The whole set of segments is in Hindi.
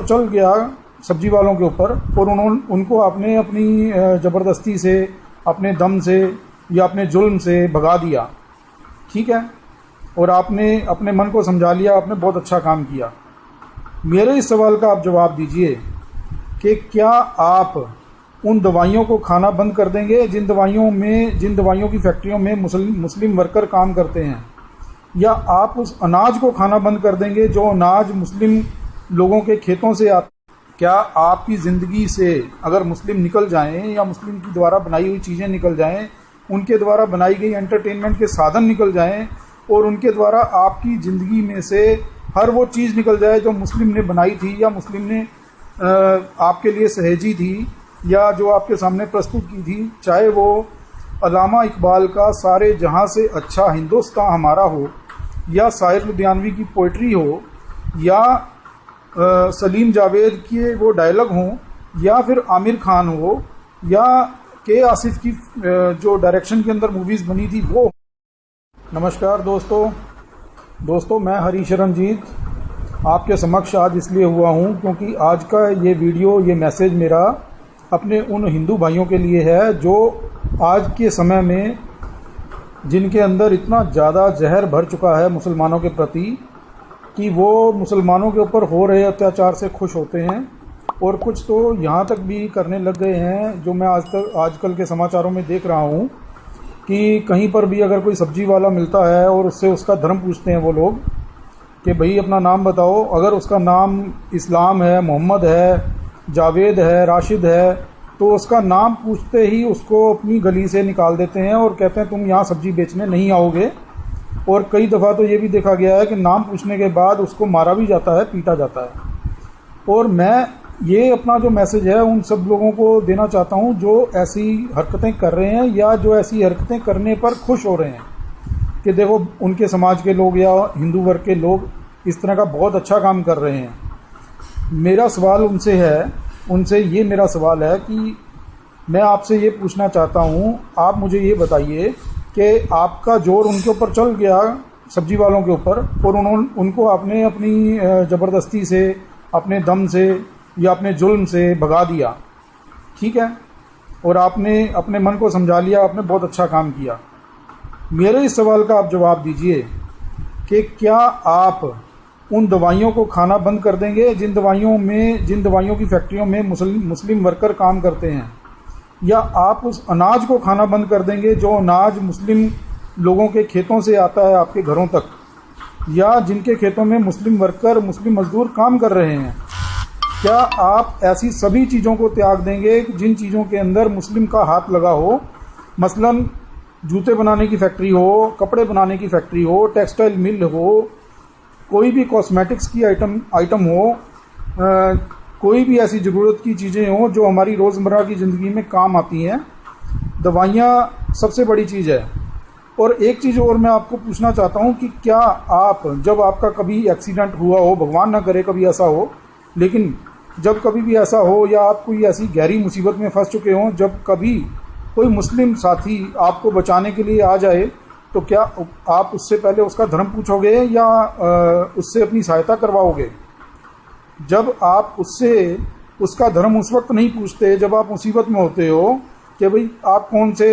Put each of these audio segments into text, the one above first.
चल गया सब्जी वालों के ऊपर और उनको आपने अपनी ज़बरदस्ती से, अपने दम से या अपने जुल्म से भगा दिया, ठीक है। और आपने अपने मन को समझा लिया, आपने बहुत अच्छा काम किया। मेरे इस सवाल का आप जवाब दीजिए कि क्या आप उन दवाइयों को खाना बंद कर देंगे जिन दवाइयों की फैक्ट्रियों में मुस्लिम वर्कर काम करते हैं, या आप उस अनाज को खाना बंद कर देंगे जो अनाज मुस्लिम लोगों के खेतों से आता। क्या आपकी ज़िंदगी से अगर मुस्लिम निकल जाएं या मुस्लिम की द्वारा बनाई हुई चीज़ें निकल जाएं, उनके द्वारा बनाई गई एंटरटेनमेंट के साधन निकल जाएं और उनके द्वारा आपकी ज़िंदगी में से हर वो चीज़ निकल जाए जो मुस्लिम ने बनाई थी या मुस्लिम ने आपके लिए सहेजी थी या जो आपके सामने प्रस्तुत की थी, चाहे वो अल्लामा इकबाल का सारे जहां से अच्छा हिंदुस्तान हमारा हो, या शायर लुधियानवी की पोइट्री हो, या सलीम जावेद के वो डायलॉग हों, या फिर आमिर खान हो, या के आसिफ की जो डायरेक्शन के अंदर मूवीज़ बनी थी वो। नमस्कार दोस्तों, मैं हरीश रंजीत आपके समक्ष आज इसलिए हुआ हूं क्योंकि आज का ये वीडियो, ये मैसेज मेरा अपने उन हिंदू भाइयों के लिए है जो आज के समय में जिनके अंदर इतना ज़्यादा जहर भर चुका है मुसलमानों के प्रति कि वो मुसलमानों के ऊपर हो रहे अत्याचार से खुश होते हैं, और कुछ तो यहाँ तक भी करने लग गए हैं जो मैं आजकल के समाचारों में देख रहा हूँ कि कहीं पर भी अगर कोई सब्जी वाला मिलता है और उससे उसका धर्म पूछते हैं वो लोग कि भाई अपना नाम बताओ, अगर उसका नाम इस्लाम है, मोहम्मद है, जावेद है, राशिद है, तो उसका नाम पूछते ही उसको अपनी गली से निकाल देते हैं और कहते हैं तुम यहाँ सब्जी बेचने नहीं आओगे। और कई दफ़ा तो ये भी देखा गया है कि नाम पूछने के बाद उसको मारा भी जाता है, पीटा जाता है। और मैं ये अपना जो मैसेज है उन सब लोगों को देना चाहता हूँ जो ऐसी हरकतें कर रहे हैं या जो ऐसी हरकतें करने पर खुश हो रहे हैं कि देखो उनके समाज के लोग या हिंदू वर्ग के लोग इस तरह का बहुत अच्छा काम कर रहे हैं। मेरा सवाल उनसे ये मेरा सवाल है कि मैं आपसे ये पूछना चाहता हूँ, आप मुझे ये बताइए कि आपका जोर उनके ऊपर चल गया सब्जी वालों के ऊपर और उनको आपने अपनी ज़बरदस्ती से, अपने दम से या अपने जुल्म से भगा दिया, ठीक है। और आपने अपने मन को समझा लिया, आपने बहुत अच्छा काम किया। मेरे इस सवाल का आप जवाब दीजिए कि क्या आप उन दवाइयों को खाना बंद कर देंगे जिन दवाइयों की फैक्ट्रियों में मुस्लिम वर्कर काम करते हैं, या आप उस अनाज को खाना बंद कर देंगे जो अनाज मुस्लिम लोगों के खेतों से आता है आपके घरों तक, या जिनके खेतों में मुस्लिम वर्कर, मुस्लिम मजदूर काम कर रहे हैं। क्या आप ऐसी सभी चीज़ों को त्याग देंगे जिन चीज़ों के अंदर मुस्लिम का हाथ लगा हो, मसलन जूते बनाने की फैक्ट्री हो, कपड़े बनाने की फैक्ट्री हो, टेक्सटाइल मिल हो, कोई भी कॉस्मेटिक्स की आइटम हो, कोई भी ऐसी ज़रूरत की चीज़ें हों जो हमारी रोज़मर्रा की ज़िंदगी में काम आती हैं। दवाइयाँ सबसे बड़ी चीज़ है। और एक चीज़ और मैं आपको पूछना चाहता हूँ कि क्या आप, जब आपका कभी एक्सीडेंट हुआ हो, भगवान ना करे कभी ऐसा हो, लेकिन जब कभी भी ऐसा हो या आप कोई ऐसी गहरी मुसीबत में फंस चुके हों, जब कभी कोई मुस्लिम साथी आपको बचाने के लिए आ जाए, तो क्या आप उससे पहले उसका धर्म पूछोगे या उससे अपनी सहायता करवाओगे? जब आप उसका धर्म उस वक्त नहीं पूछते जब आप मुसीबत में होते हो कि भाई आप कौन से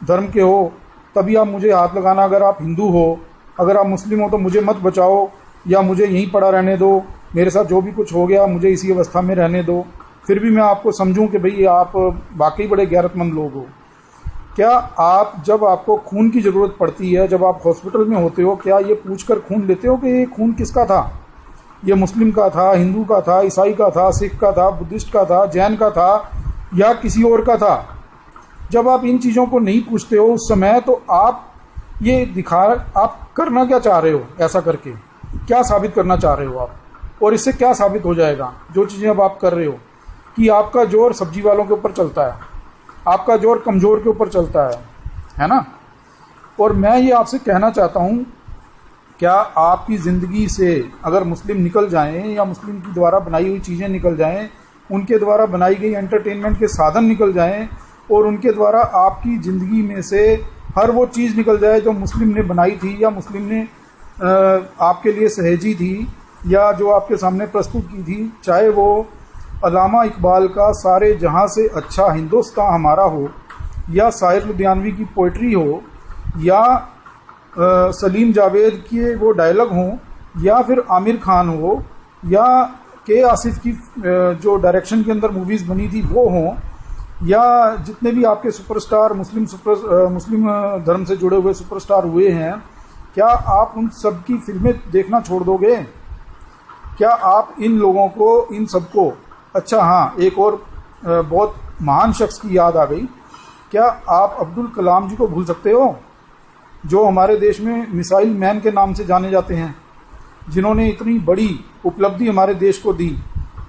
धर्म के हो, तभी आप मुझे हाथ लगाना। अगर आप हिंदू हो, अगर आप मुस्लिम हो तो मुझे मत बचाओ, या मुझे यहीं पड़ा रहने दो, मेरे साथ जो भी कुछ हो गया मुझे इसी अवस्था में रहने दो, फिर भी मैं आपको समझूं कि भाई आप वाकई बड़े गैरतमंद लोग हो। क्या आप, जब आपको खून की ज़रूरत पड़ती है, जब आप हॉस्पिटल में होते हो, क्या ये पूछकर खून लेते हो कि ये खून किसका था? ये मुस्लिम का था, हिंदू का था, ईसाई का था, सिख का था, बुद्धिस्ट का था, जैन का था, या किसी और का था? जब आप इन चीज़ों को नहीं पूछते हो उस समय, तो आप आप करना क्या चाह रहे हो? ऐसा करके क्या साबित करना चाह रहे हो आप? और इससे क्या साबित हो जाएगा जो चीज़ें अब आप कर रहे हो, कि आपका जोर सब्जी वालों के ऊपर चलता है, आपका जोर कमज़ोर के ऊपर चलता है ना। और मैं ये आपसे कहना चाहता हूँ, क्या आपकी ज़िंदगी से अगर मुस्लिम निकल जाएं या मुस्लिम की द्वारा बनाई हुई चीज़ें निकल जाएं, उनके द्वारा बनाई गई एंटरटेनमेंट के साधन निकल जाएं, और उनके द्वारा आपकी ज़िंदगी में से हर वो चीज़ निकल जाए जो मुस्लिम ने बनाई थी या मुस्लिम ने आपके लिए सहेजी थी, या जो आपके सामने प्रस्तुत की थी, चाहे वो अल्लामा इकबाल का सारे जहां से अच्छा हिंदुस्तान हमारा हो, या साहिर लुधियानवी की पोइट्री हो, या सलीम जावेद के वो डायलॉग हों, या फिर आमिर खान हो, या के आसिफ की जो डायरेक्शन के अंदर मूवीज़ बनी थी वो हों, या जितने भी आपके सुपरस्टार मुस्लिम धर्म से जुड़े हुए सुपरस्टार हुए हैं, क्या आप उन सब की फिल्में देखना छोड़ दोगे? क्या आप इन लोगों को, इन सबको, अच्छा हाँ, एक और बहुत महान शख्स की याद आ गई, क्या आप अब्दुल कलाम जी को भूल सकते हो, जो हमारे देश में मिसाइल मैन के नाम से जाने जाते हैं, जिन्होंने इतनी बड़ी उपलब्धि हमारे देश को दी?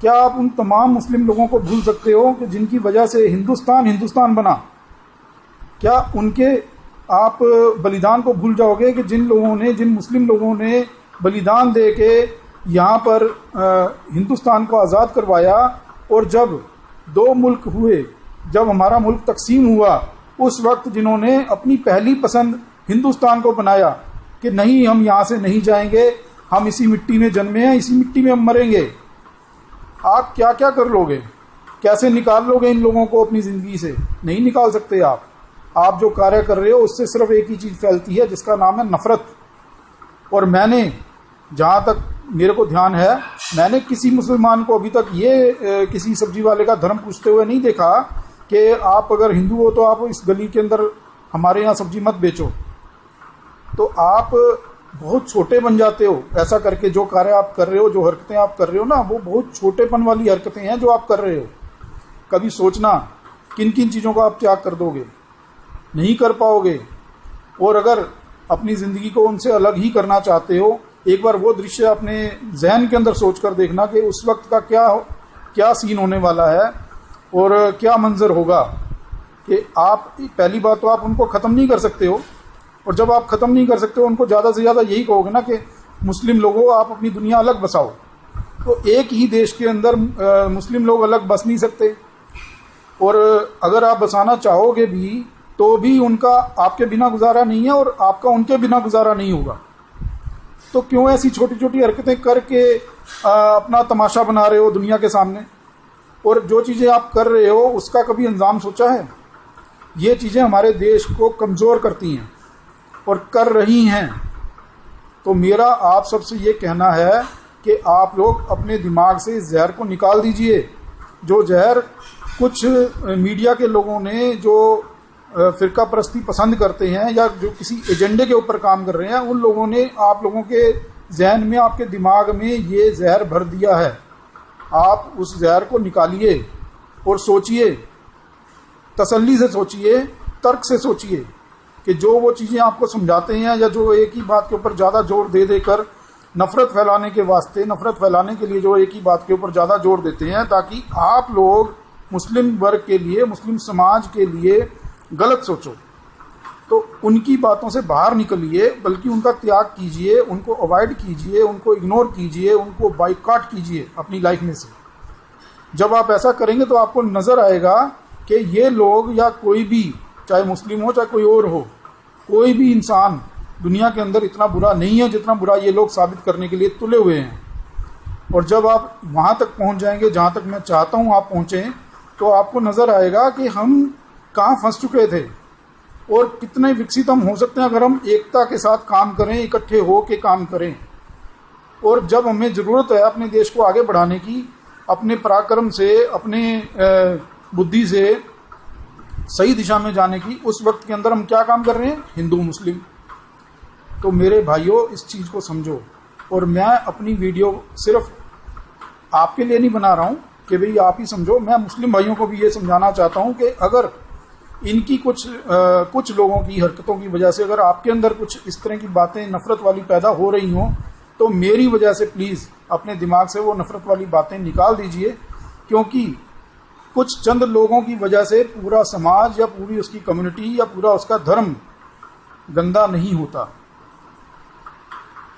क्या आप उन तमाम मुस्लिम लोगों को भूल सकते हो कि जिनकी वजह से हिंदुस्तान बना? क्या उनके आप बलिदान को भूल जाओगे कि जिन मुस्लिम लोगों ने बलिदान दे के यहाँ पर हिंदुस्तान को आज़ाद करवाया, और जब दो मुल्क हुए, जब हमारा मुल्क तकसीम हुआ, उस वक्त जिन्होंने अपनी पहली पसंद हिंदुस्तान को बनाया कि नहीं, हम यहाँ से नहीं जाएंगे, हम इसी मिट्टी में जन्मे हैं, इसी मिट्टी में हम मरेंगे, आप क्या क्या कर लोगे? कैसे निकाल लोगे इन लोगों को अपनी ज़िंदगी से? नहीं निकाल सकते आप जो कार्य कर रहे हो उससे सिर्फ एक ही चीज़ फैलती है, जिसका नाम है नफ़रत। और मैंने, जहाँ तक मेरे को ध्यान है, मैंने किसी मुसलमान को अभी तक ये किसी सब्जी वाले का धर्म पूछते हुए नहीं देखा कि आप अगर हिंदू हो तो आप इस गली के अंदर हमारे यहाँ सब्जी मत बेचो। तो आप बहुत छोटे बन जाते हो ऐसा करके। जो कार्य आप कर रहे हो, जो हरकतें आप कर रहे हो ना, वो बहुत छोटेपन वाली हरकतें हैं जो आप कर रहे हो। कभी सोचना किन किन चीज़ों का आप त्याग कर दोगे, नहीं कर पाओगे। और अगर अपनी ज़िंदगी को उनसे अलग ही करना चाहते हो, एक बार वो दृश्य अपने जहन के अंदर सोच कर देखना कि उस वक्त का क्या सीन होने वाला है और क्या मंजर होगा। कि आप, पहली बात तो आप उनको ख़त्म नहीं कर सकते हो, और जब आप ख़त्म नहीं कर सकते हो उनको ज़्यादा से ज़्यादा यही कहोगे ना कि मुस्लिम लोगों आप अपनी दुनिया अलग बसाओ। तो एक ही देश के अंदर मुस्लिम लोग अलग बस नहीं सकते, और अगर आप बसाना चाहोगे भी तो भी उनका आपके बिना गुजारा नहीं है और आपका उनके बिना गुजारा नहीं होगा। तो क्यों ऐसी छोटी छोटी हरकतें करके अपना तमाशा बना रहे हो दुनिया के सामने? और जो चीज़ें आप कर रहे हो उसका कभी अंजाम सोचा है? ये चीज़ें हमारे देश को कमज़ोर करती हैं और कर रही हैं। तो मेरा आप सबसे ये कहना है कि आप लोग अपने दिमाग से इस जहर को निकाल दीजिए। जो जहर कुछ मीडिया के लोगों ने, जो फ़िरका परस्ती पसंद करते हैं या जो किसी एजेंडे के ऊपर काम कर रहे हैं, उन लोगों ने आप लोगों के जहन में, आपके दिमाग में ये जहर भर दिया है। आप उस जहर को निकालिए और सोचिए, तसल्ली से सोचिए, तर्क से सोचिए कि जो वो चीज़ें आपको समझाते हैं या जो एक ही बात के ऊपर ज़्यादा जोर दे देकर नफ़रत फैलाने के वास्ते, नफ़रत फैलाने के लिए जो एक ही बात के ऊपर ज़्यादा जोर देते हैं ताकि आप लोग मुस्लिम वर्ग के लिए, मुस्लिम समाज के लिए गलत सोचो, तो उनकी बातों से बाहर निकलिए, बल्कि उनका त्याग कीजिए, उनको अवॉइड कीजिए, उनको इग्नोर कीजिए, उनको बाइकआउट कीजिए अपनी लाइफ में से। जब आप ऐसा करेंगे तो आपको नज़र आएगा कि ये लोग, या कोई भी, चाहे मुस्लिम हो चाहे कोई और हो, कोई भी इंसान दुनिया के अंदर इतना बुरा नहीं है जितना बुरा ये लोग साबित करने के लिए तुले हुए हैं। और जब आप वहाँ तक पहुँच जाएंगे जहाँ तक मैं चाहता हूँ आप पहुँचें, तो आपको नज़र आएगा कि हम कहाँ फंस चुके थे और कितने विकसित हम हो सकते हैं अगर हम एकता के साथ काम करें, इकट्ठे हो के काम करें। और जब हमें ज़रूरत है अपने देश को आगे बढ़ाने की, अपने पराक्रम से, अपने बुद्धि से सही दिशा में जाने की, उस वक्त के अंदर हम क्या काम कर रहे हैं? हिंदू मुस्लिम। तो मेरे भाइयों, इस चीज़ को समझो। और मैं अपनी वीडियो सिर्फ आपके लिए नहीं बना रहा हूँ कि भाई आप ही समझो, मैं मुस्लिम भाइयों को भी ये समझाना चाहता हूँ कि अगर इनकी कुछ लोगों की हरकतों की वजह से अगर आपके अंदर कुछ इस तरह की बातें नफ़रत वाली पैदा हो रही हों, तो मेरी वजह से प्लीज़ अपने दिमाग से वो नफ़रत वाली बातें निकाल दीजिए, क्योंकि कुछ चंद लोगों की वजह से पूरा समाज या पूरी उसकी कम्युनिटी या पूरा उसका धर्म गंदा नहीं होता।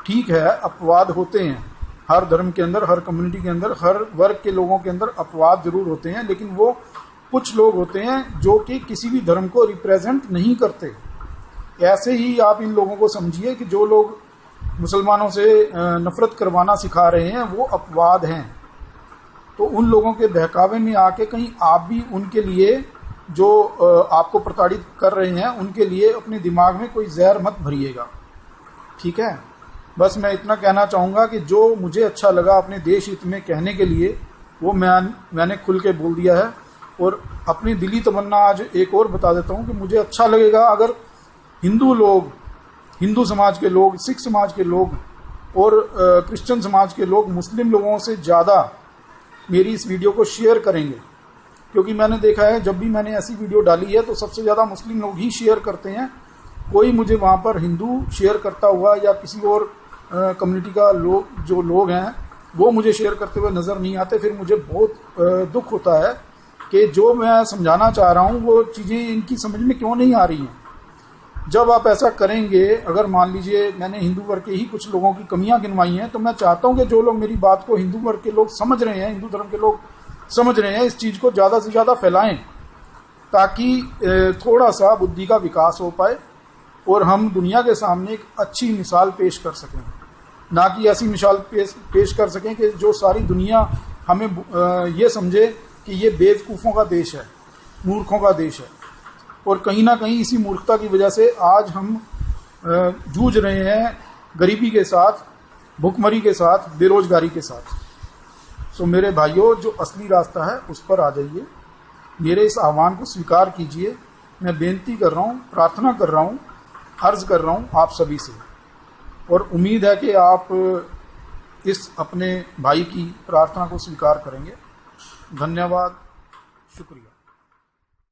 ठीक है, अपवाद होते हैं हर धर्म के अंदर, हर कम्युनिटी के अंदर, हर वर्ग के लोगों के अंदर अपवाद जरूर होते हैं, लेकिन वो कुछ लोग होते हैं जो कि किसी भी धर्म को रिप्रेजेंट नहीं करते। ऐसे ही आप इन लोगों को समझिए कि जो लोग मुसलमानों से नफरत करवाना सिखा रहे हैं, वो अपवाद हैं। तो उन लोगों के बहकावे में आके कहीं आप भी उनके लिए, जो आपको प्रताड़ित कर रहे हैं, उनके लिए अपने दिमाग में कोई जहर मत भरिएगा, ठीक है। बस मैं इतना कहना चाहूँगा कि जो मुझे अच्छा लगा अपने देश हित में कहने के लिए, वो मैंने खुल के बोल दिया है। और अपनी दिली तमन्ना आज एक और बता देता हूँ कि मुझे अच्छा लगेगा अगर हिंदू लोग, हिंदू समाज के लोग, सिख समाज के लोग और क्रिश्चियन समाज के लोग मुस्लिम लोगों से ज़्यादा मेरी इस वीडियो को शेयर करेंगे। क्योंकि मैंने देखा है जब भी मैंने ऐसी वीडियो डाली है तो सबसे ज़्यादा मुस्लिम लोग ही शेयर करते हैं। कोई मुझे वहाँ पर हिंदू शेयर करता हुआ या किसी और कम्युनिटी का लोग हैं वो मुझे शेयर करते हुए नज़र नहीं आते। फिर मुझे बहुत दुख होता है कि जो मैं समझाना चाह रहा हूँ वो चीज़ें इनकी समझ में क्यों नहीं आ रही हैं। जब आप ऐसा करेंगे, अगर मान लीजिए मैंने हिंदू वर्ग के ही कुछ लोगों की कमियां गिनवाई हैं, तो मैं चाहता हूं कि जो लोग मेरी बात को हिंदू वर्ग के लोग समझ रहे हैं, हिंदू धर्म के लोग समझ रहे हैं, इस चीज़ को ज़्यादा से ज़्यादा फैलाएं ताकि थोड़ा सा बुद्धि का विकास हो पाए और हम दुनिया के सामने एक अच्छी मिसाल पेश कर सकें। ना कि ऐसी मिसाल पेश कर सकें कि जो सारी दुनिया हमें ये समझे कि ये बेवकूफ़ों का देश है, मूर्खों का देश है। और कहीं ना कहीं इसी मूर्खता की वजह से आज हम जूझ रहे हैं गरीबी के साथ, भुखमरी के साथ, बेरोजगारी के साथ। सो मेरे भाइयों, जो असली रास्ता है उस पर आ जाइए। मेरे इस आह्वान को स्वीकार कीजिए। मैं बेनती कर रहा हूँ, प्रार्थना कर रहा हूँ, अर्ज कर रहा हूँ आप सभी से, और उम्मीद है कि आप इस अपने भाई की प्रार्थना को स्वीकार करेंगे। धन्यवाद, शुक्रिया।